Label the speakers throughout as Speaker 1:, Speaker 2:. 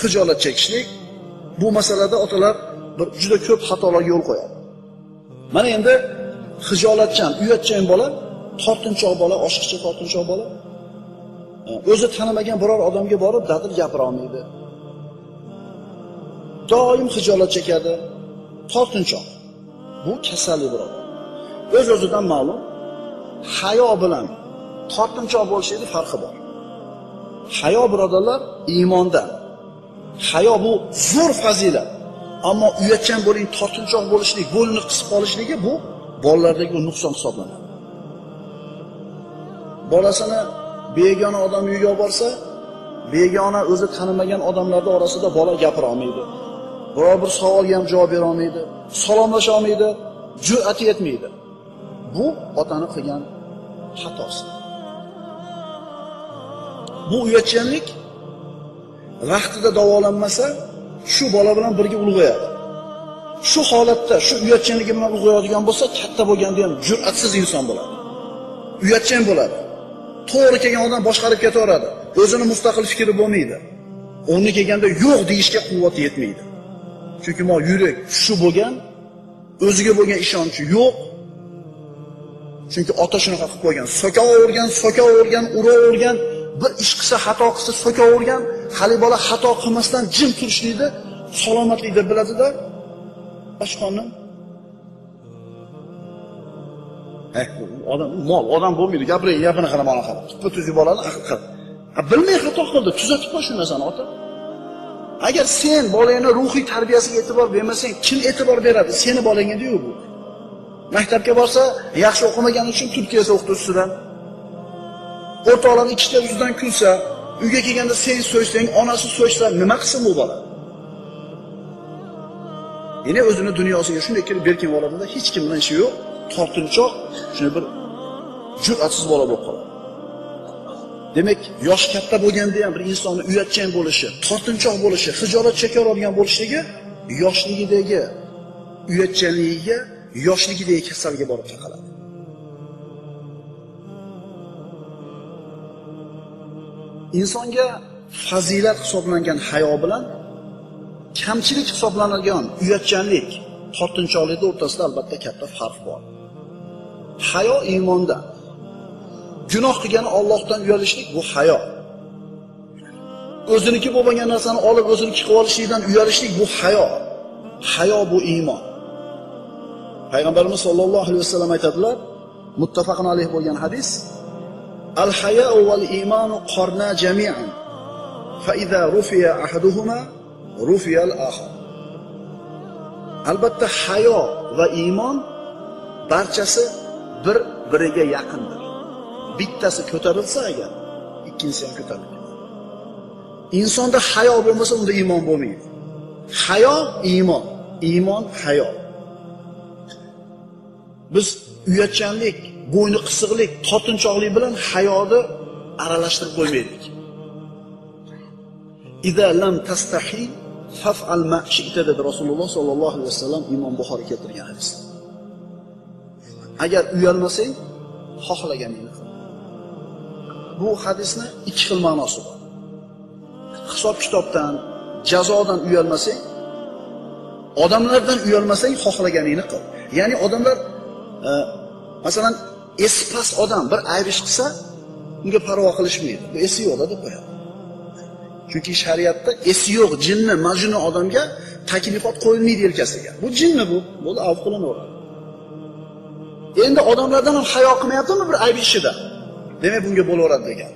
Speaker 1: xijolat chekishlik. Bu masalada otalar bir juda ko'p xatolarga yo'l qo'yadi. Mana endi xijolatchan, uyatchan bola, tortinchoq bola, oshiqcha tortinchoq bola o'zi tanimagan biror odamga borib dadil gapira olmaydi. Doim xijolat chekadi, tortinchoq. Bu kasallik birodar. O'z-o'zidan ma'lum, hayo bilan tortinchoq bo'lishning farqi bor. Hayo birodarlar iymondan. Hayo bu zo'r fazilat. Ammo uyatchan bo'ling, tortinchoq bo'lishlik, bo'ynini qisib qolishligi bu bolalardagi nuqson hisoblanadi. Bolasini begona odam uyiga borsa, begona o'zi tanimagan odamlar orasida bola gapira olmaydi. Biror bir savolga ham javob bera olmaydi, salomlasha olmaydi, jur'ati yetmaydi. Bu otani qilgan xatosi. Bu uyatchanlik vaqtida davolanmasa, shu bola bilan birga ulg'ayadi. Shu holatda, shu uyatchanligi bilan ulg'ayadigan bo'lsa, katta bo'lganda ham jur'atsiz inson bo'ladi. Uyatchan bo'ladi. To'g'ri kelgan odam boshqarib ketaveradi. O'zini mustaqil fikri bo'lmaydi. O'rni kelganda yo'q deyishga quvvati yetmaydi. Chunki yurak shu bo'lgan, o'ziga bo'lgan ishonchi yo'q. Chunki ota shunaqa qilib qo'ygan. Sokavergan, uravergan, bir ish qilsa, xato qilsa sokavergan, hali bola xato qilmasdan jim turishlikni salomatlik deb biladi-da. Boshqonni odam bo'lmaydi, gapini qara mana qara. Tuppa-tuz bolani aql qil. Bilmay xato qildi, tuzatib qo'y shu narsani ota. Agar sen bolangni ruhiy tarbiyasiga e'tibor bermasang, kim e'tibor beradi? Seni bolangga-ku bu. Maktabga borsa, yaxshi o'qimagani uchun Turkiyada o'qituvchisidan. O'rtoqlar ikkita yuzidan kulsa, uyga kelganda sen so'ysang, onasi so'ysa, nima qilsin bu bola? Yine o'zini dunyosiga shunday kirib berkin bo'ladi-da, hech kim bilan ishi yo'q, tortinchoq, shuni bir jur'atsiz bola bo'lib qoladi. Demak, yosh katta bo'lganda ham bir insonni uyatchan bo'lishi, tortinchoq bo'lishi, xijolat cheka oladigan bo'lishligi yoshligidagi uyatchanligiga, yoshligidagi kasalga borib taqaladi. Insonga fazilat hisoblangan hayo bilan kamchilik hisoblanadigan uyatchanlik, tortinchoqlik o'rtasida albatta katta farq bor. Hayo iymonda. Gunoh qilgani Allohdan uyalishlik bu hayo. O'ziniki bo'lmagan narsani olib o'ziniki qilib olishlikdan uyalishlik bu hayo. Hayo bu iymon. Payg'ambarimiz sollallohu alayhi vasallam aytadilar, muttafaqun alayh bo'lgan hadis: Al-haya'u wal iymanu qarna jami'an. Fa idza rufiya ahaduhuma rufiya al-akhar. Albatta hayo va iymon barchasi bir-biriga yaqindir. Bittasi ko'tarilsa agar, ikkinchisi ham ko'tariladi. Insonda hayo bo'lmasa, unda iymon bo'lmaydi. Hayo iymon, iymon hayo. Biz uyatchanlik, bo'yni qisiqlik, tortinchoqlik bilan hayoni aralashtirib qo'ymaylik. Iza lam tastahi faf'al ma shi'ta dedi Rasululloh sollallohu alayhi vasallam, Imom Buxoriy keltirgan hadis. Agar uyalmasang, xohlaganingni qil. Bu hadisni ikki xil ma'nosi bor. Hisob-kitobdan, jazodan uyalmasang, odamlardan uyalmasang, xohlaganingni qil. Ya'ni odamlar masalan, espas odam bir ayb ish qilsa, unga parvo qilishmaydi. Bu esi yo'qda deb qo'yadi. Chunki shariatda esi yo'q, jinni, majnun odamga taklifot qo'yilmaydi yelkasiga. Bu jinni bu, bo'ldi, avf qilinaveradi. Endi odamlardan ham hayo qilmayaptimi bir ayb ishida? Demak, bunga bo'laveradi degan.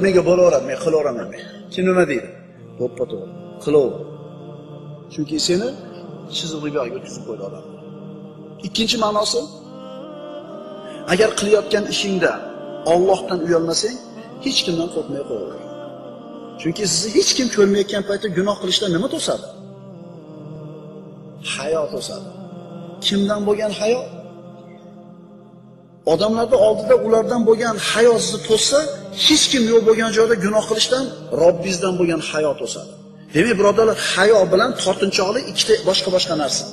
Speaker 1: Menga bo'laveradi, men qilaveraman. Kim nima deydi? To'ppa-to'g'ri, qilaver. Chunki seni chiziqli yo'lga o'tkazib qo'ydi odam. Ikkinchi ma'nosi, agar qilayotgan ishingda Allohdan uyalmasang, hech kimdan qo'rqmay qo'yaver. Chunki sizni hech kim ko'rmayotgan paytda gunoh qilishdan nima to'sadi? Hayo to'sadi. Kimdan bo'lgan hayo? Odamlarda oldida ulardan bo'lgan hayo sizni to'ssa, hech kim yo'q bo'lgan joyda gunoh qilishdan Robbingizdan bo'lgan hayo to'sadi. Demak, birodarlar, hayo bilan tortinchoqlik ikkita boshqa narsa.